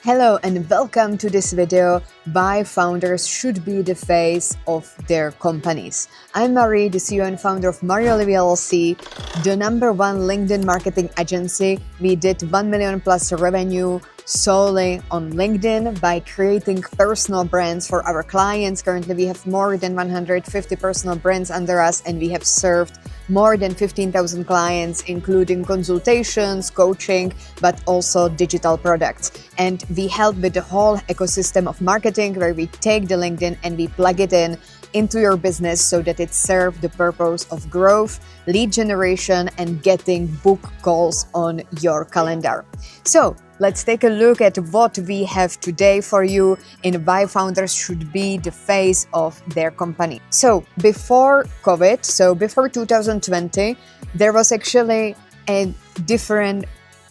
Hello and welcome to this video, why founders should be the face of their companies. I'm Marie, the CEO and founder of Mario Levy LLC, the #1 LinkedIn marketing agency. We did 1 million plus revenue solely on LinkedIn by creating personal brands for our clients. Currently, we have more than 150 personal brands under us, and we have served more than 15,000 clients, including consultations, coaching, but also digital products. And we help with the whole ecosystem of marketing, where we take the LinkedIn and we plug it into your business so that it serves the purpose of growth, lead generation, and getting book calls on your calendar. So let's take a look at what we have today for you in why founders should be the face of their company. So before COVID, before 2020, there was actually a different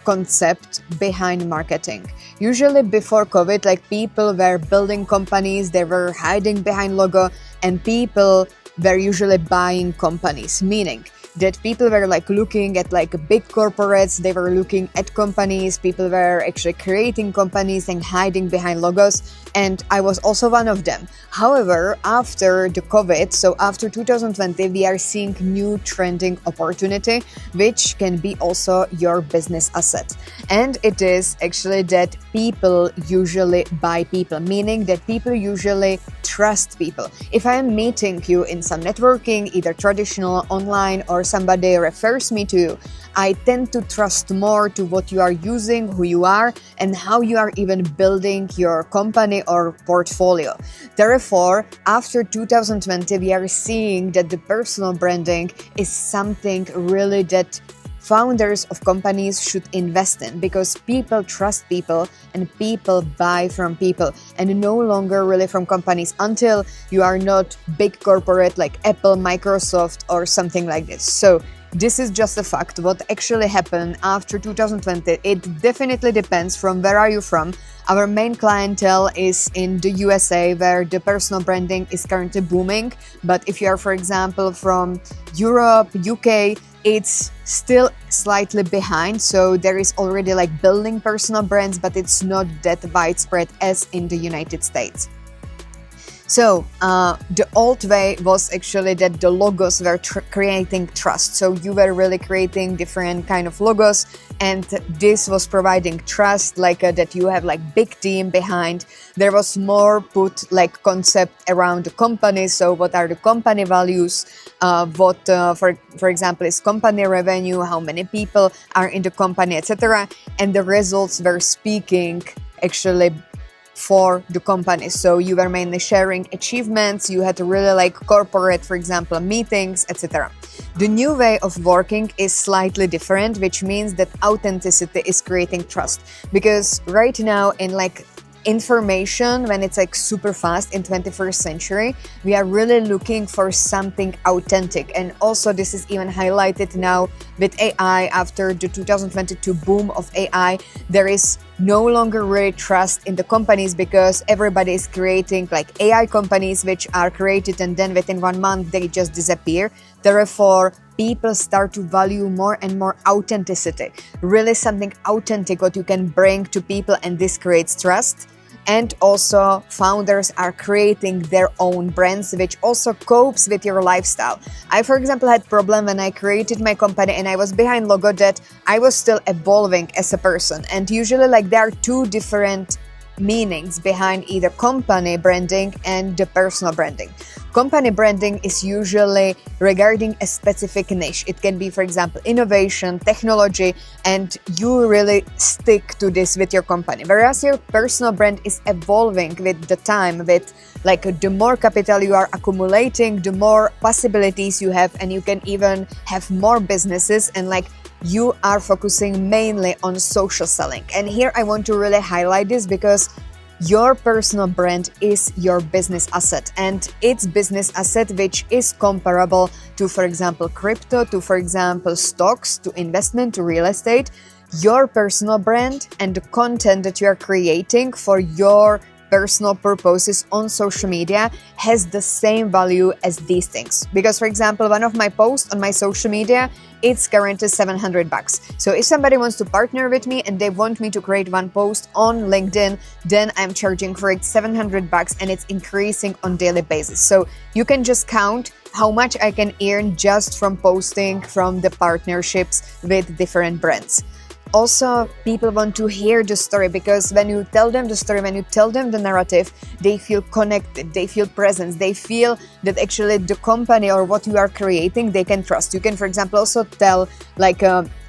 concept behind marketing. Usually before COVID, people were building companies, they were hiding behind logo, and people were usually buying companies, meaning that people were looking at big corporates, they were looking at companies, people were actually creating companies and hiding behind logos, and I was also one of them. However, after the COVID, so after 2020, we are seeing new trending opportunity, which can be also your business asset. And it is actually that people usually buy people, meaning that people usually trust people. If I am meeting you in some networking, either traditional, online, or somebody refers me to you, I tend to trust more to what you are using, who you are, and how you are even building your company or portfolio. Therefore, after 2020, we are seeing that the personal branding is something really that founders of companies should invest in, because people trust people and people buy from people and no longer really from companies, until you are not big corporate like Apple, Microsoft, or something like this. So this is just a fact. What actually happened after 2020, it definitely depends from where are you from. Our main clientele is in the USA, where the personal branding is currently booming. But if you are, for example, from Europe, UK, it's still slightly behind. So there is already building personal brands, but it's not that widespread as in the United States. So the old way was actually that the logos were creating trust. So you were really creating different kind of logos, and this was providing trust, that you have big team behind. There was more put concept around the company. So what are the company values? What, for example, is company revenue? How many people are in the company, etc. And the results were speaking actually for the company. So you were mainly sharing achievements, you had really corporate, for example, meetings, etc. The new way of working is slightly different, which means that authenticity is creating trust. Because right now in information, when it's super fast in 21st century, we are really looking for something authentic. And also this is even highlighted now with AI. After the 2022 boom of AI, there is no longer really trust in the companies, because everybody is creating AI companies which are created and then within 1 month they just disappear. Therefore, people start to value more and more authenticity, really something authentic what you can bring to people, and this creates trust. And also founders are creating their own brands, which also copes with your lifestyle. I, for example, had problem when I created my company and I was behind logo, that I was still evolving as a person. And usually there are two different meanings behind either company branding and the personal branding. Company branding is usually regarding a specific niche. It can be, for example, innovation, technology, and you really stick to this with your company. Whereas your personal brand is evolving with the time, with the more capital you are accumulating, the more possibilities you have, and you can even have more businesses, and you are focusing mainly on social selling. And here I want to really highlight this, because your personal brand is your business asset, and it's business asset which is comparable to, for example, crypto, to, for example, stocks, to investment, to real estate. Your personal brand and the content that you are creating for your personal purposes on social media has the same value as these things. Because, for example, one of my posts on my social media, it's currently $700. So if somebody wants to partner with me and they want me to create one post on LinkedIn, then I'm charging for it $700 and it's increasing on daily basis. So you can just count how much I can earn just from posting from the partnerships with different brands. Also, people want to hear the story, because when you tell them the story, when you tell them the narrative, they feel connected, they feel presence, they feel that actually the company or what you are creating, they can trust. You can, for example, also tell,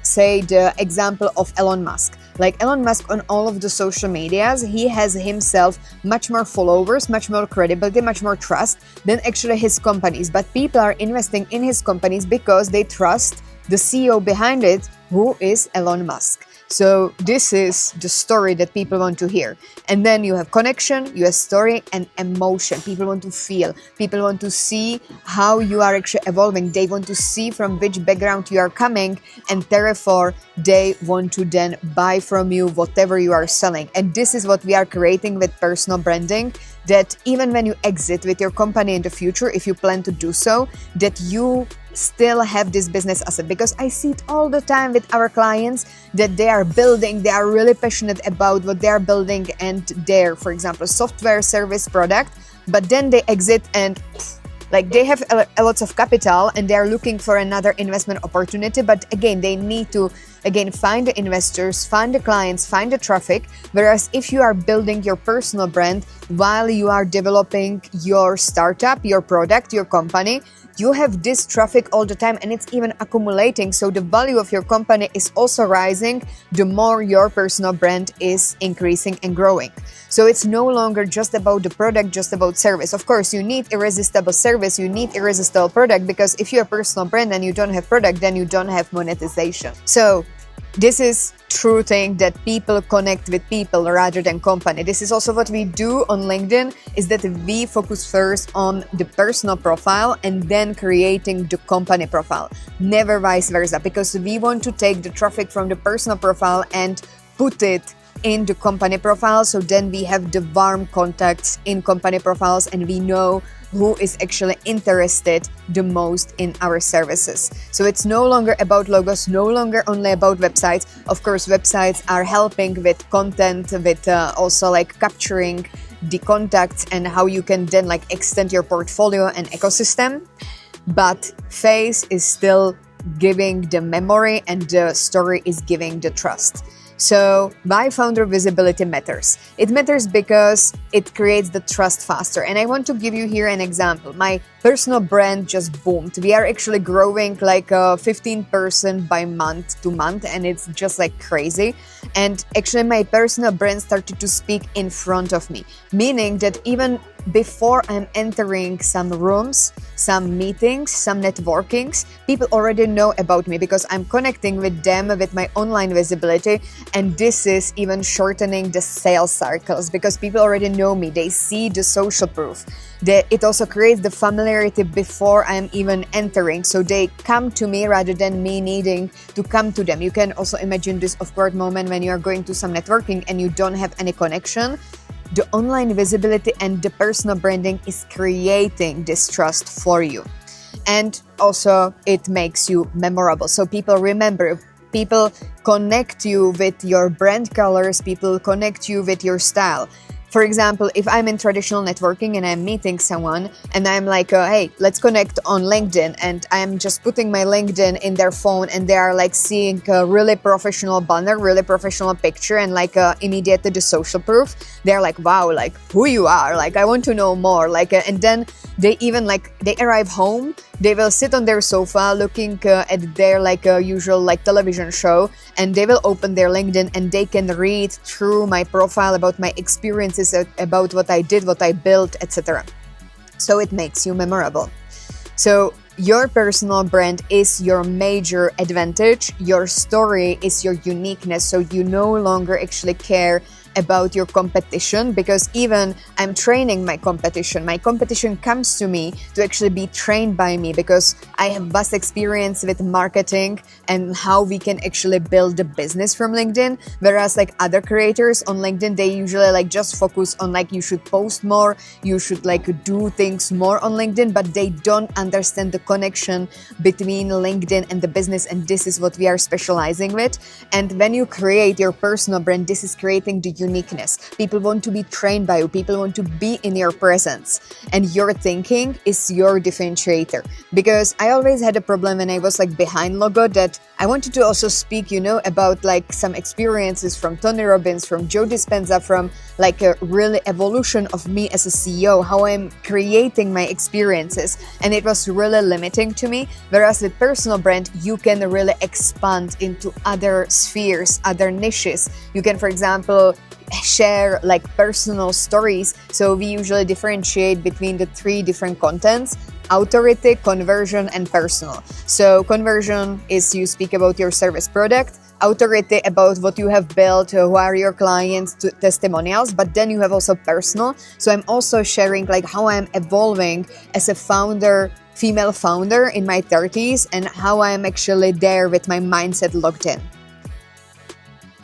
say the example of Elon Musk. Like Elon Musk on all of the social medias, he has himself much more followers, much more credibility, much more trust than actually his companies. But people are investing in his companies because they trust the CEO behind it, who is Elon Musk. So this is the story that people want to hear. And then you have connection, you have story and emotion. People want to feel. People want to see how you are actually evolving. They want to see from which background you are coming, and therefore they want to then buy from you whatever you are selling. And this is what we are creating with personal branding, that even when you exit with your company in the future, if you plan to do so, that you still have this business asset. Because I see it all the time with our clients that they are building, they are really passionate about what they are building and their, for example, software service product, but then they exit and they have a lot of capital and they are looking for another investment opportunity. But again, they need to find the investors, find the clients, find the traffic. Whereas if you are building your personal brand while you are developing your startup, your product, your company, you have this traffic all the time and it's even accumulating. So the value of your company is also rising the more your personal brand is increasing and growing. So it's no longer just about the product, just about service. Of course, you need irresistible service, you need irresistible product, because if you're a personal brand and you don't have product, then you don't have monetization. So this is true thing, that people connect with people rather than company. This is also what we do on LinkedIn, is that we focus first on the personal profile and then creating the company profile, never vice versa, because we want to take the traffic from the personal profile and put it in the company profile. So then we have the warm contacts in company profiles and we know who is actually interested the most in our services. So it's no longer about logos, no longer only about websites. Of course, websites are helping with content, with also capturing the contacts and how you can then extend your portfolio and ecosystem. But face is still giving the memory and the story is giving the trust. So why founder visibility matters? It matters because it creates the trust faster. And I want to give you here an example. My personal brand just boomed. We are actually growing 15% by month to month, and it's just crazy. And actually my personal brand started to speak in front of me, meaning that even before I'm entering some rooms, some meetings, some networkings, people already know about me because I'm connecting with them with my online visibility. And this is even shortening the sales cycles because people already know me. They see the social proof. It also creates the familiarity before I'm even entering. So they come to me rather than me needing to come to them. You can also imagine this awkward moment when you are going to some networking and you don't have any connection. The online visibility and the personal branding is creating this trust for you. And also it makes you memorable. So people remember, people connect you with your brand colors, people connect you with your style. For example, if I'm in traditional networking and I'm meeting someone and I'm hey, let's connect on LinkedIn, and I'm just putting my LinkedIn in their phone and they are seeing a really professional banner, really professional picture and immediately the social proof, they're wow, who you are, I want to know more, and then they even they arrive home, they will sit on their sofa looking at their usual television show, and they will open their LinkedIn and they can read through my profile about my experiences, about what I did, what I built, etc. So it makes you memorable. So your personal brand is your major advantage. Your story is your uniqueness. So you no longer actually care about your competition, because even I'm training my competition comes to me to actually be trained by me, because I have vast experience with marketing and how we can actually build a business from LinkedIn. Whereas like other creators on LinkedIn, they usually like just focus on like you should post more, you should like do things more on LinkedIn, but they don't understand the connection between LinkedIn and the business. And this is what we are specializing with. And when you create your personal brand, this is creating the uniqueness. People want to be trained by you. People want to be in your presence. And your thinking is your differentiator. Because I always had a problem when I was like behind logo, that I wanted to also speak, about like some experiences from Tony Robbins, from Joe Dispenza, from like a really evolution of me as a CEO, how I'm creating my experiences. And it was really limiting to me. Whereas with personal brand, you can really expand into other spheres, other niches. You can, for example, share like personal stories. So we usually differentiate between the 3 different contents: authority, conversion, and personal. So conversion is you speak about your service product, authority about what you have built, who are your clients, testimonials, but then you have also personal. So I'm also sharing like how I'm evolving as a founder, female founder in my 30s, and how I'm actually there with my mindset locked in.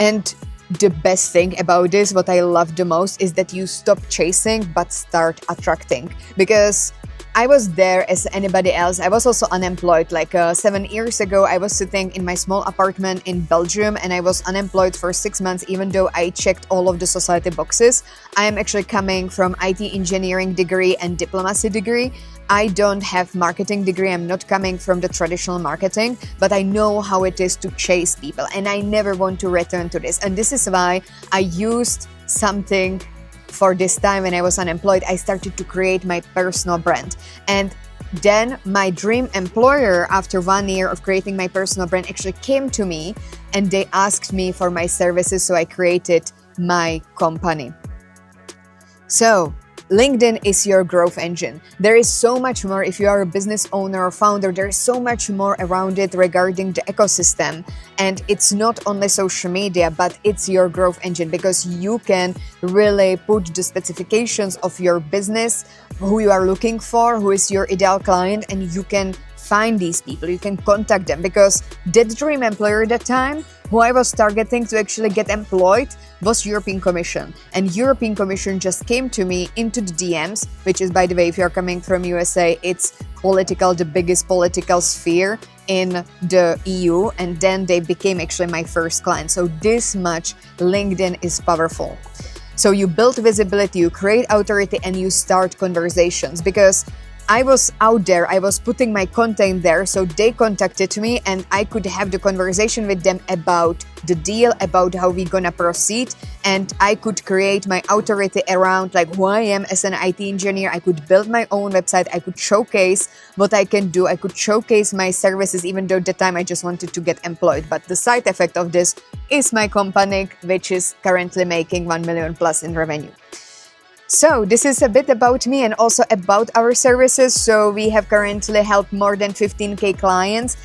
And the best thing about this, what I love the most, is that you stop chasing but start attracting. Because I was there as anybody else. I was also unemployed. Like 7 years ago, I was sitting in my small apartment in Belgium, and I was unemployed for 6 months, even though I checked all of the society boxes. I am actually coming from IT engineering degree and diplomacy degree. I don't have marketing degree. I'm not coming from the traditional marketing, but I know how it is to chase people, and I never want to return to this. And this is why I used something for this time when I was unemployed. I started to create my personal brand. And then my dream employer, after 1 year of creating my personal brand, actually came to me and they asked me for my services. So I created my company. So LinkedIn is your growth engine. There is so much more. If you are a business owner or founder, there is so much more around it regarding the ecosystem. And it's not only social media, but it's your growth engine, because you can really put the specifications of your business, who you are looking for, who is your ideal client, and you can find these people, you can contact them. Because that dream employer at that time, who I was targeting to actually get employed, was European Commission. And European Commission just came to me into the DMs, which is, by the way, if you're coming from USA, it's the biggest political sphere in the EU. And then they became actually my first client. So this much LinkedIn is powerful. So you build visibility, you create authority, and you start conversations. Because I was out there, I was putting my content there, so they contacted me and I could have the conversation with them about the deal, about how we're gonna proceed, and I could create my authority around like who I am as an IT engineer. I could build my own website, I could showcase what I can do, I could showcase my services, even though at the time I just wanted to get employed. But the side effect of this is my company, which is currently making 1 million plus in revenue. So this is a bit about me and also about our services. So we have currently helped more than 15K clients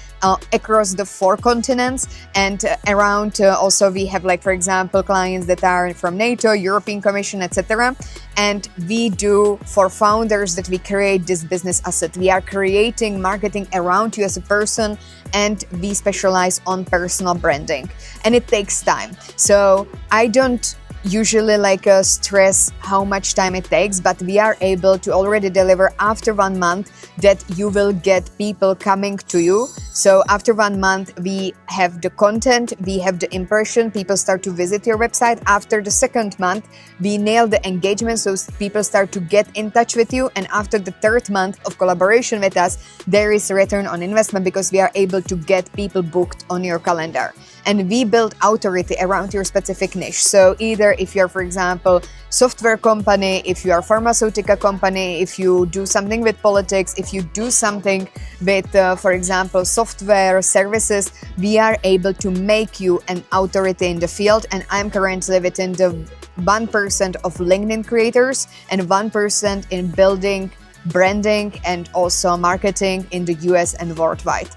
across the 4 continents, and around also we have, like, for example, clients that are from NATO, European Commission, etc. And we do for founders that we create this business asset. We are creating marketing around you as a person, and we specialize on personal branding, and it takes time. So I don't usually stress how much time it takes, but we are able to already deliver after 1 month that you will get people coming to you. So after 1 month, we have the content, we have the impression, people start to visit your website. After the 2nd month, we nail the engagement, so people start to get in touch with you. And after the 3rd month of collaboration with us, there is a return on investment, because we are able to get people booked on your calendar. And we build authority around your specific niche. So either if you're, for example, software company, if you are pharmaceutical company, if you do something with politics, if you do something with, for example, software services, we are able to make you an authority in the field. And I'm currently within the 1% of LinkedIn creators and 1% in building branding and also marketing in the US and worldwide.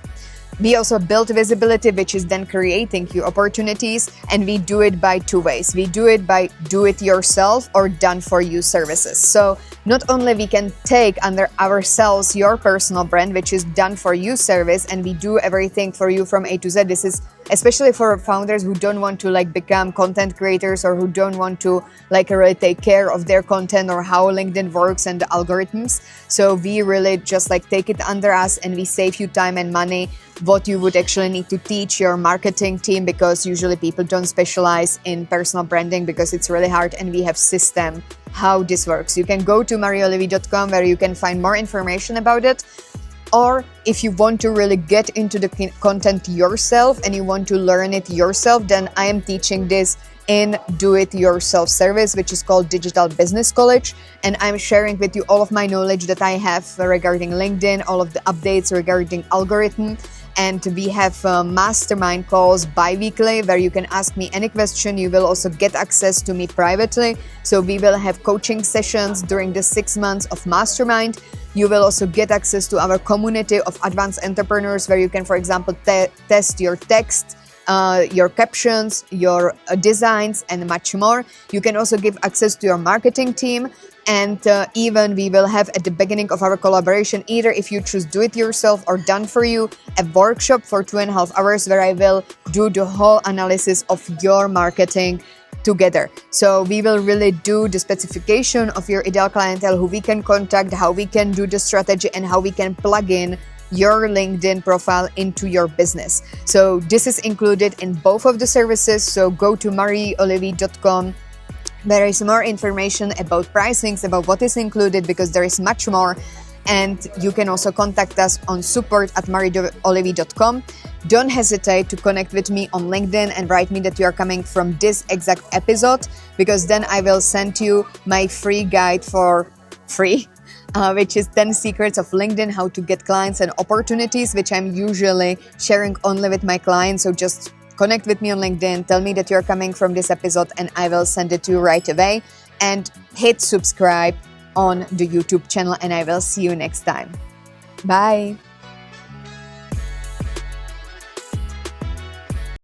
We also build visibility, which is then creating you opportunities, and we do it by two ways. We do it by do it yourself or done for you services. So not only we can take under ourselves your personal brand, which is done for you service, and we do everything for you from A to Z. This is especially for founders who don't want to become content creators, or who don't want to really take care of their content or how LinkedIn works and the algorithms. So we really just take it under us, and we save you time and money, what you would actually need to teach your marketing team, because usually people don't specialize in personal branding because it's really hard, and we have system how this works. You can go to mariolivi.com where you can find more information about it. Or if you want to really get into the content yourself and you want to learn it yourself, then I am teaching this in do-it-yourself service, which is called Digital Business College. And I'm sharing with you all of my knowledge that I have regarding LinkedIn, all of the updates regarding algorithm. And we have mastermind calls bi-weekly where you can ask me any question. You will also get access to me privately. So we will have coaching sessions during the 6 months of mastermind. You will also get access to our community of advanced entrepreneurs where you can, for example, test your text, your captions, your designs, and much more. You can also give access to your marketing team. And even we will have at the beginning of our collaboration, either if you choose do it yourself or done for you, a workshop for 2.5 hours where I will do the whole analysis of your marketing together. So we will really do the specification of your ideal clientele, who we can contact, how we can do the strategy, and how we can plug in your LinkedIn profile into your business. So this is included in both of the services. So go to mariolivi.com. There is more information about pricings, about what is included, because there is much more. And you can also contact us on support@mariolivi.com. Don't hesitate to connect with me on LinkedIn and write me that you are coming from this exact episode, because then I will send you my free guide for free, which is 10 secrets of LinkedIn, how to get clients and opportunities, which I'm usually sharing only with my clients. So just connect with me on LinkedIn, tell me that you're coming from this episode, and I will send it to you right away. And hit subscribe on the YouTube channel, and I will see you next time. Bye.